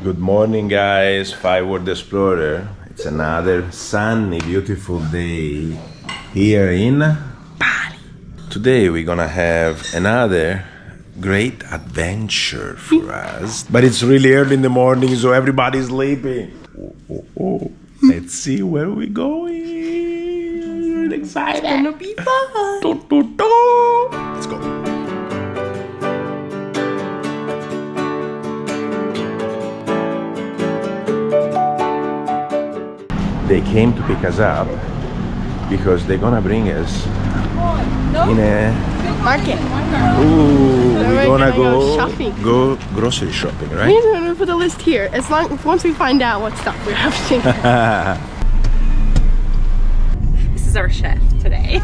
Good morning, guys. Five-Word Explorer. It's another sunny, beautiful day here in Bali. Today we're gonna have another great adventure for us. But it's really early in the morning, so everybody's sleeping. Oh. Let's see where we're going. Really excited. It's gonna be fun. Let's go. They came to pick us up because they're gonna bring us in a market. Ooh, we're gonna go shopping. Go grocery shopping, right? We're gonna put the list here. Once we find out what stuff we're having. This is our chef today.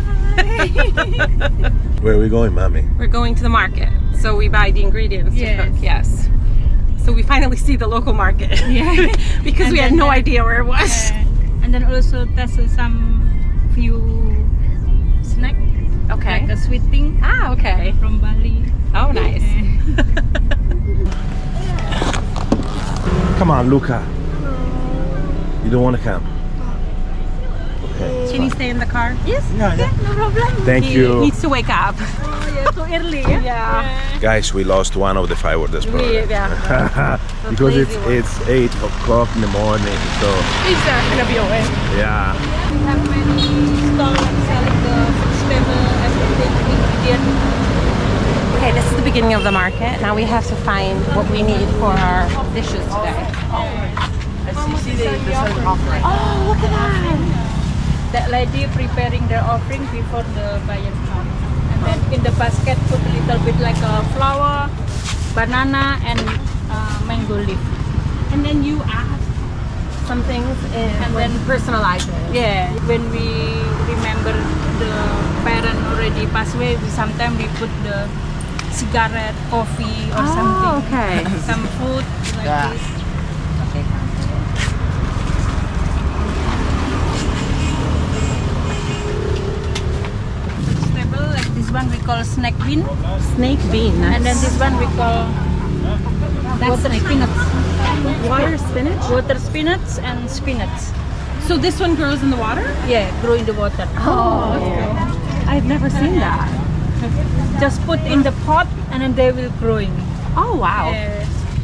Where are we going, Mommy? We're going to the market, so we buy the ingredients to cook. Yes. So we finally see the local market. Yeah. Because we had no idea where it was. And then also test some few snack. Okay. Like a sweet thing. Ah, okay. From Bali. Oh, nice. Come on, Luca. You don't want to come? Okay. Can you stay in the car? Yes. Yeah. No problem. Thank He you. needs to wake up. Oh yeah, too early. Yeah. Guys, we lost one of the Five-Word Explorer. Yeah. Because lazy it's 8 o'clock in the morning, so He's not gonna be awake. yeah. We have many stalls selling the vegetable, everything, ingredient. Okay, this is the beginning of the market. Now we have to find what we need for our dishes today. Oh, look at that! That lady preparing their offering before the buyer come. And then in the basket put a little bit like a flower, banana, and mango leaf. And then you add some things and then personalize it. Yeah, when we remember the parent already passed away, sometimes we put the cigarette, coffee, or something. Okay. Some food like this. Okay. Vegetable like this one we call snake bean, Snake bean. Nice. and then this one we call water spinach. Water spinach? Water spinach and spinach. So this one grows in the water? Yeah, grow in the water. Oh, I've never seen that. Just put in the pot and then they will growing. Oh, wow.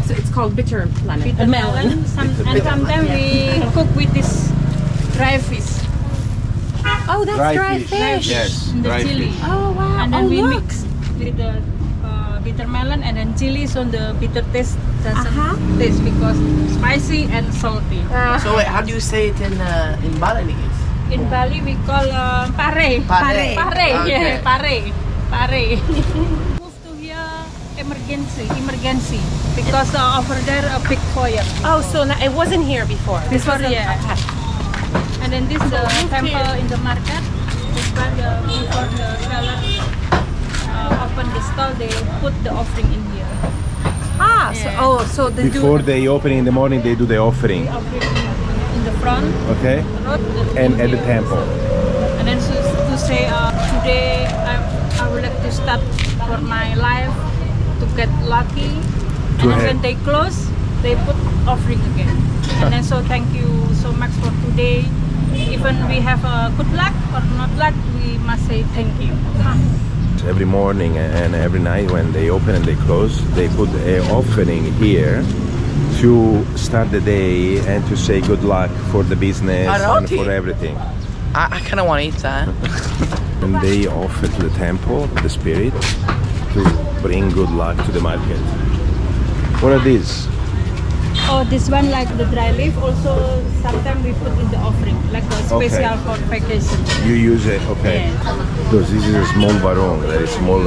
So it's called bitter lemon. Bitter melon. And sometimes we cook with this dry fish. Oh, that's dry fish. Yes, And the dry chili. fish. Oh, wow. And then oh, we look. mix with the bitter melon and then chili, so the bitter taste doesn't taste because spicy and salty. So wait, how do you say it in Balinese? In Bali we call pare. Pare. Pare. Okay. Yeah, pare. Pare. Move to here emergency because over there a big fire. Oh, so it wasn't here before. This Before, wasn't. yeah. Okay. And then this the temple in the market. This one before the seller open the stall, they put the offering in here. Ah, Yeah. so they Before do. they open in the morning, they do the offering. The offering in the front, Okay? road, And in at the here. temple. And then to say today I would like to start for my life to get lucky. To And then have- when they close, they put offering again. And then so thank you so much for today. Even we have good luck or not luck, we must say thank you. Every morning and every night when they open and they close, they put an offering here to start the day and to say good luck for the business and Aroti. for everything. I kind of want to eat that. And they offer to the temple, the spirit, to bring good luck to the market. What are these? Oh, this one like the dry leaf also sometimes we put in the offering like a special for vacation. You use it, okay. Yeah. Because this is a small warung, that is small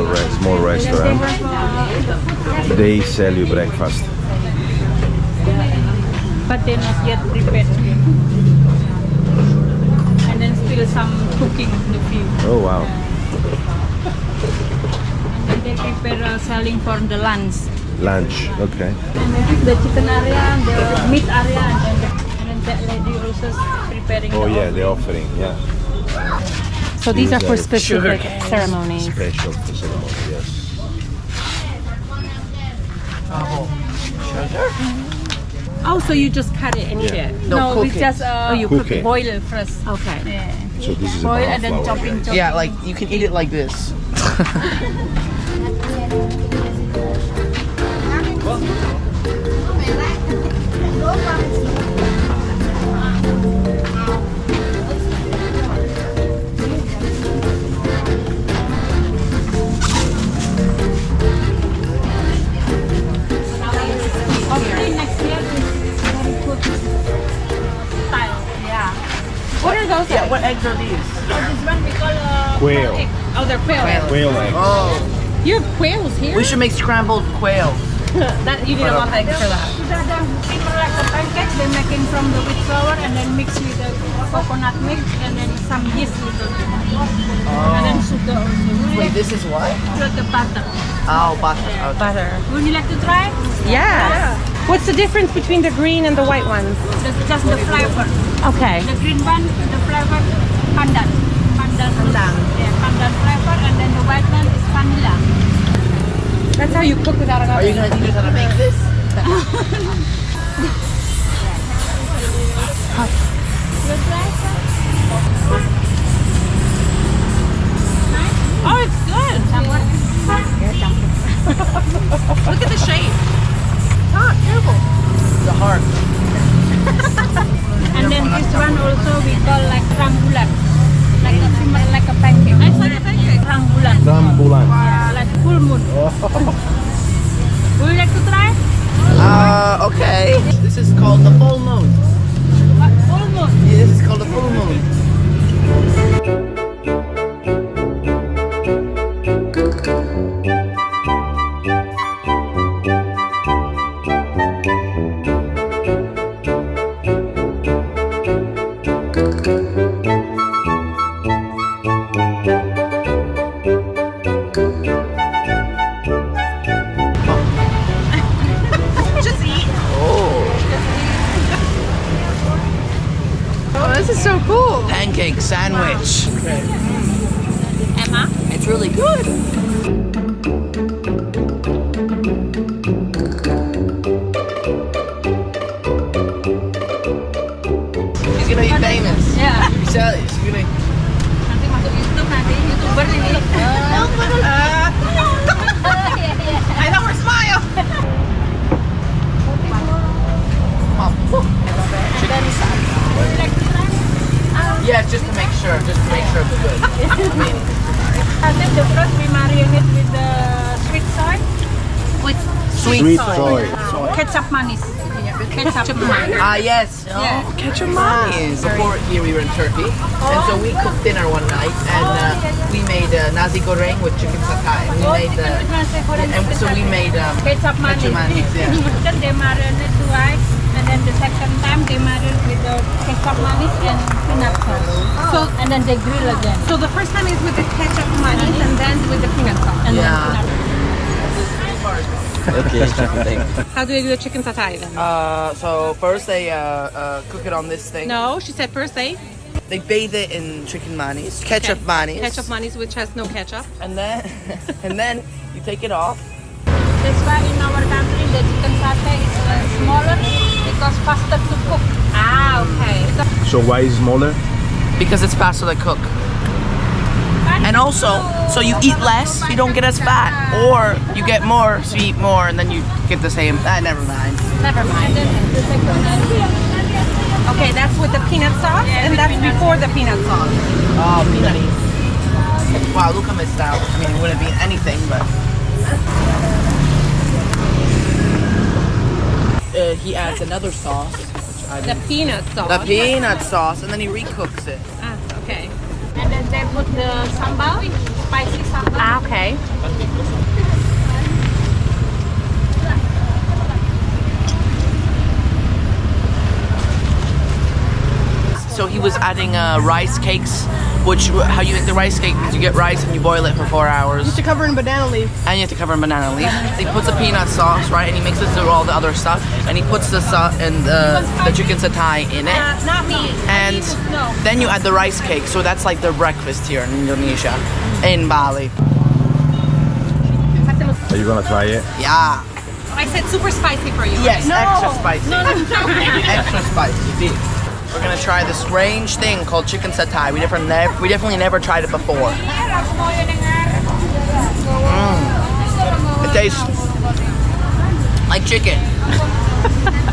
restaurant. They sell you breakfast. But they're not yet prepared. And then still some cooking in the field. Oh wow. And then they prepare selling for the lunch. Lunch, okay. And then the chicken area, the meat area, and then that lady also preparing. Oh the yeah, the offering. offering, yeah. So these are for These are specific ceremonies. Special for ceremony, yes. Sugar? Oh, so you just cut it and eat it? No, we cook it. just you cook it. boil it first. Okay. Yeah. So this is a Boil brown and then flour, chopping, guys. chopping. Yeah, like you can eat it like this. Hopefully next year is very good style. Yeah. What are those? Yeah, what eggs are these? So this one we call Quail. egg. Oh, they're quail. Quail eggs. Oh, You have quails here? we should make scrambled quail. That you need a lot of eggs for that. These are the people like the pancakes. They're making from the wheat flour and then mix with the coconut milk and then some yeast little bit. And then sugar also. Would you Wait, like this is what? the butter? Oh, butter. Okay. Butter. Would you like to try? Yes. What's the difference between the green and the white ones? Just the flavor. Okay. The green one, the flavor pandan. Pandan. Yeah, pandan flavor, and then the white one is vanilla. That's how you cook without an Are you oven. gonna teach us how to make this? You try some? Oh, it's good. Look at the shape. Oh, beautiful. The heart. And then this one also we call like trambulan. Like a similar like a pancake. It's like a pancake. Trambulan. Trambulan. Yeah, like full moon. Would you like to try? Okay. This is called the full moon. What? Full moon. Yeah, this is called the full moon. Just eat. Oh, this is so cool. Pancake sandwich. Emma? It's really good. He's gonna be famous. Yeah. He's gonna. Nanti masuk YouTube nanti YouTuber ini. I know her smile. Chicken sandwich. Would you like to try? Yeah, just to make sure. Just to make sure it's good. And then the first we marinate with the sweet soy. With Sweet soy. ketchup manis. Ketchup manis. Ah, yes. Yeah. Ketchup manis. Before here we were in Turkey, and so we cooked dinner one night, and we made nasi goreng with chicken satay. We made and so we made ketchup manis. yeah. Then they marinate twice, and then the second time they marinate with the ketchup manis and peanut sauce. So, And then they grill again. so the first time is with the ketchup mayonnaise and then with the peanut sauce. And Yeah. then peanut. Okay. How do they do the chicken satay then? So first they cook it on this thing. No, she said first they They bathe it in chicken mayonnaise, ketchup mayonnaise, ketchup mayonnaise, which has no ketchup. and then you take it off. That's why in our country the chicken satay is smaller because faster to cook. Ah, okay. So why is smaller? Because it's faster to cook. And also, so you eat less, you don't get as fat. Or you get more, so you eat more, and then you get the same. Never mind. Never mind. Okay, that's with the peanut sauce, and that's before the peanut sauce. Oh, peanutty. Wow, Luca missed out. I mean, it wouldn't be anything, but. He adds another sauce. The peanut sauce. The peanut sauce, and then he recooks it. Ah, okay. And then they put the sambal, spicy sambal. Ah, okay. So he was adding rice cakes, which how you make the rice cake is you get rice and you boil it for 4 hours. To cover in banana leaf. And you have to cover in banana leaf. He puts a peanut sauce, right, and he mixes it with all the other stuff, and he puts the and the chicken satay in it, Not me. and then you add the rice cake. So that's like their breakfast here in Indonesia, in Bali. Are you gonna try it? Yeah. I said super spicy for you. Yes, right? extra spicy. No, I'm joking. Extra spicy. We're gonna try this strange thing called chicken satay. We definitely never tried it before. It tastes like chicken.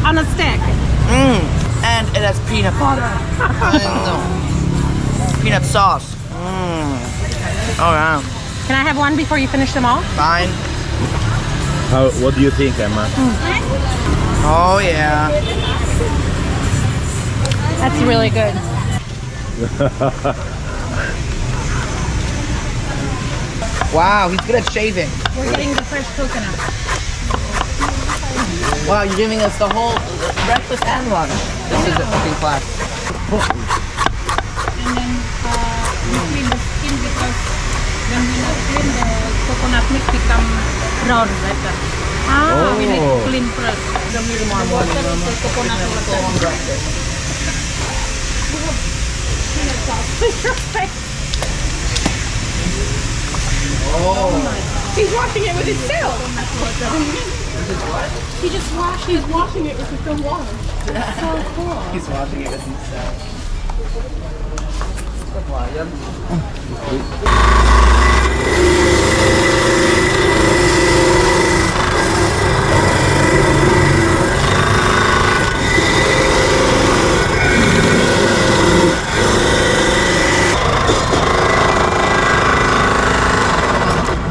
On a stick. And it has peanut butter. Peanut sauce. Oh yeah. Can I have one before you finish them all? Fine. What do you think, Emma? Oh yeah. That's really good. Wow, he's good at shaving. We're getting the fresh coconut. Wow, you're giving us the whole breakfast and lunch. This is a cooking class. And then we clean the skin because when we not clean, the coconut milk become brown better. Ah. We need to clean first. The water is the coconut water. He's washing it with his tail. He's washing it with his own water. So cool. He's washing it with himself.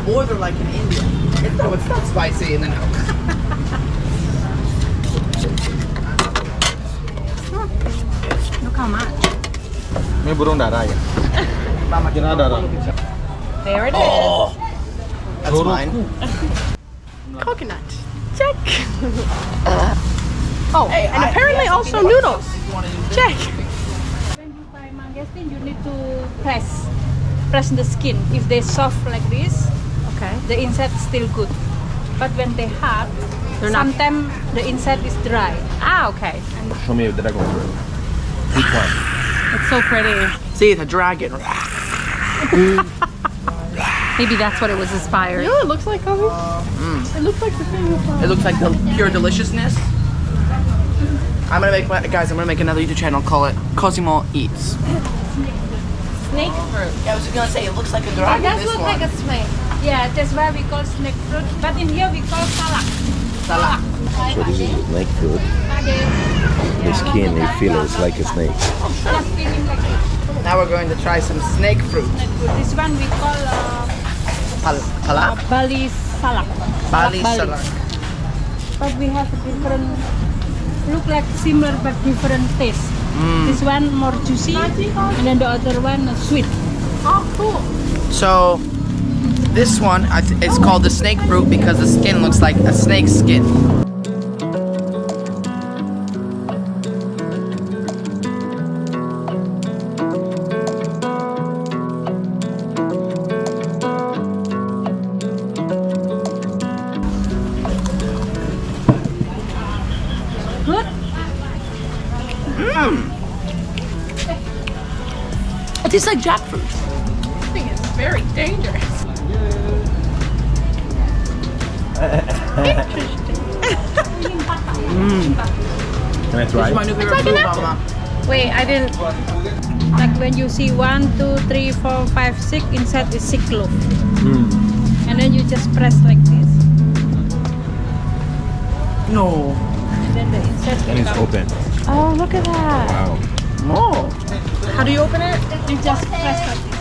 Or they're like in India. No, it's not spicy in the no. Look how much. Ini burung dara ya? Kira dara. There it is. Oh, that's mine. Coconut. Check. Oh, and apparently also noodles. Check. When you buy mangosteen, you need to press the skin. If they soft like this, Okay. the inside is still good. But when they hard, They're not- sometimes the inside is dry. Ah, okay. Show me the dragon fruit. Which one? It's so pretty. See, it's a dragon. Maybe that's what it was inspired. You know what it looks like, Kobe? It looks like the thing with It looks like the pure deliciousness. I'm gonna make another YouTube channel. Call it Cosimo Eats. Snake fruit. Yeah, I was gonna say it looks like a dragon. That this looks one. like a snake. Yeah, that's why we call snake fruit. But in here we call salak. Salak. So this is snake fruit. The skin, you feel it's like a snake. Just feeling like this. Now we're going to try some snake fruit. This one we call Palak? BALI salak. Bali Bali. salak. But we have different, look like similar but different taste. This one more juicy, and then the other one sweet. Oh, cool. So this one, it's called the snake fruit because the skin looks like a snake's skin. Good. It tastes like jackfruit. This thing is very dangerous. Can I try? It's my new favorite food, Mama. Wait, I didn't. Like when you see 1, 2, 3, 4, 5, 6, inside is 6 loaf. And then you just press like this. No. And then the inside And it's become- open. Oh, look at that. Wow. Oh. How do you open it? You just press like this.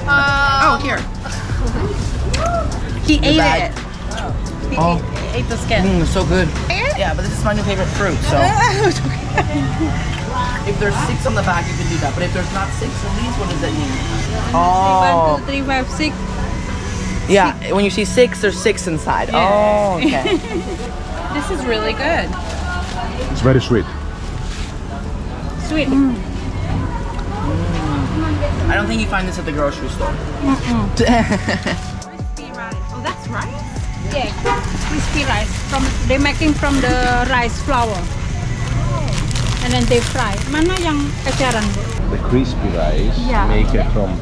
Oh, here. He ate bag. it. He Oh. ate the skin. It's so good. Yeah, but this is my new favorite fruit, so. If there's 6 on the back, you can do that. But if there's not 6 of these, what does that mean? 1, 2, 3, 5, 6. Yeah, when you see 6, there's 6 inside. Oh, okay. This is really good. It's very sweet. Sweet. I don't think you find this at the grocery store. Crispy rice. Oh, that's rice? Yeah, crispy rice. They making from the rice flour. And then they fry. Mana yang eceran, Bu? The crispy rice Yeah. make it from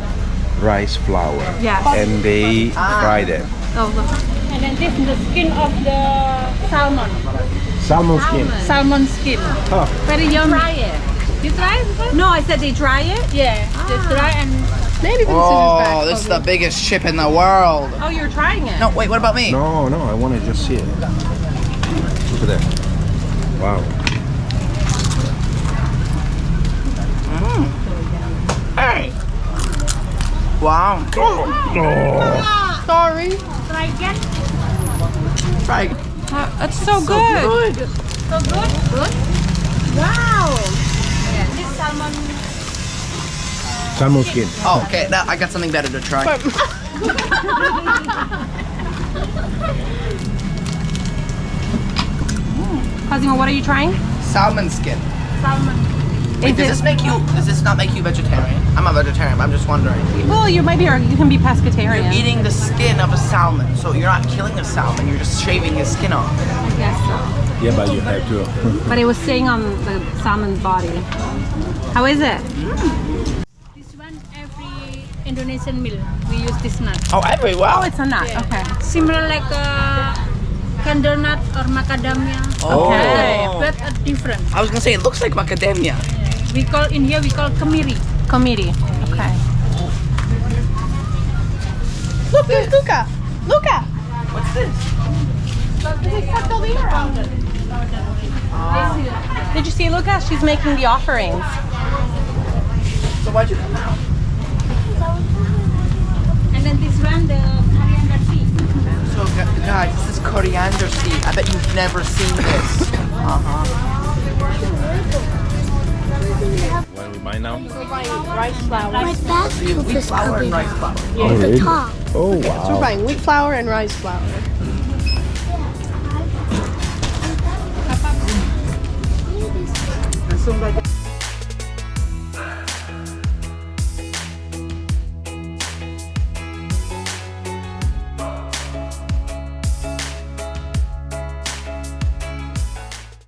rice flour. Yes. And they fry them. Oh, look. And then this is the skin of the salmon. Salmon skin. Salmon skin. Oh. Very yummy. Try it. You try it before? No, I said they dry it. Yeah. They try and Maybe put the scissors back. Oh, this is the biggest chip in the world. Oh, you're trying it. No, wait, what about me? No, I want to just see it. Look at that. Wow. Hey. Wow. Sorry. try again. Right. That's so good. So good? Good. Wow. Yeah, this salmon. Salmon skin. Oh, okay. Now I got something better to try. Cosimo, what are you trying? Salmon skin. Salmon. Wait, does this not make you vegetarian? I'm a vegetarian, but I'm just wondering. Well, you might be, or you can be pescatarian. You're eating the skin of a salmon, so you're not killing a salmon, you're just shaving his skin off. I guess so. Yeah, but you have to. But it was staying on the salmon's body. How is it? This one, every Indonesian meal, we use this nut. Oh, everywhere. Oh, it's a nut. Yeah. Okay. Similar like candle nut or macadamia. Oh. Okay. But different. I was gonna say, it looks like macadamia. We call in here we call kemiri. Committee. Okay. Look, there's Luca. Luca. What's this? Did you see Luca? She's making the offerings. So why'd you come out? And then this one, the coriander seed. So guys, this is coriander seed. I bet you've never seen this. What do we buy now? Rice flour. So you have wheat flour and rice flour. Oh, really? Oh, So we're wow. buying wheat flour and rice flour. Langsung belajar.